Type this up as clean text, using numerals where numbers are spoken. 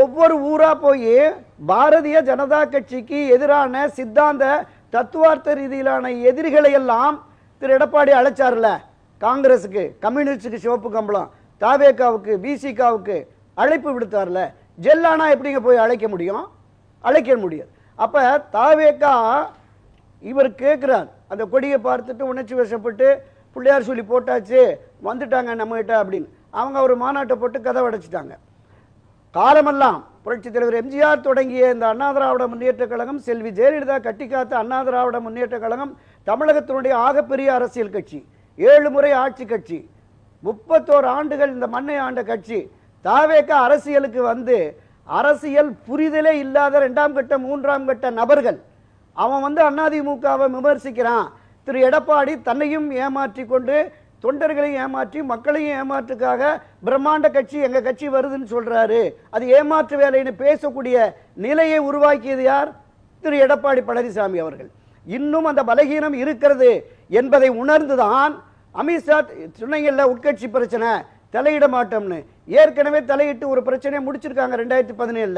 ஒவ்வொரு ஊரா போய் பாரதிய ஜனதா கட்சிக்கு எதிரான சித்தாந்த தத்துவார்த்த ரீதியிலான எதிரிகளை எல்லாம் திரு எடப்பாடி அழைச்சார்ல. காங்கிரஸுக்கு, கம்யூனிஸ்டுக்கு சிவப்பு கம்பளம், தாவேகாவுக்கு, பிசிகாவுக்கு அழைப்பு விடுத்தார்ல. ஜெல்லானா எப்படிங்க போய் அழைக்க முடியும்? அழைக்க முடியாது. அப்ப தாவேகா இவர் கேட்கிறார், அந்த கொடியை பார்த்துட்டு உணர்ச்சி வசப்பட்டு பிள்ளையார் சொல்லி போட்டாச்சு வந்துட்டாங்க நம்ம கிட்ட அப்படின்னு அவங்க ஒரு மாநாட்டை போட்டு கதை அடைச்சிட்டாங்க. காலமெல்லாம் புரட்சி தலைவர் எம்ஜிஆர் தொடங்கிய இந்த அண்ணா திராவிட முன்னேற்ற கழகம், செல்வி ஜெயலலிதா கட்டிக்காத்த அண்ணா திராவிட முன்னேற்ற கழகம் தமிழகத்தினுடைய ஆகப்பெரிய அரசியல் கட்சி, 7 முறை ஆட்சி கட்சி, 31 ஆண்டுகள் இந்த மண்ணை ஆண்ட கட்சி. தாவேகா அரசியலுக்கு வந்து அரசியல் புரிதலே இல்லாத 2ஆம் கட்ட 3ஆம் கட்ட நபர்கள். அவன் அதிமுகவை விமர்சிக்கிறான். திரு எடப்பாடி தன்னையும் ஏமாற்றி கொண்டு தொண்டர்களையும் ஏமாற்றி மக்களையும் ஏமாற்றுக்காக பிரம்மாண்ட கட்சி எங்க கட்சி வருதுன்னு சொல்றாரு. அது ஏமாற்று வேலைன்னு பேசக்கூடிய நிலையை உருவாக்கியது யார்? திரு எடப்பாடி பழனிசாமி அவர்கள். இன்னும் அந்த பலகீனம் இருக்கிறது என்பதை உணர்ந்துதான் அமித்ஷா சொன்னீங்கல்ல, உட்கட்சி பிரச்சனை தலையிட மாட்டோம்னு. ஏற்கனவே தலையிட்டு ஒரு பிரச்சனையை முடிச்சிருக்காங்க 2017.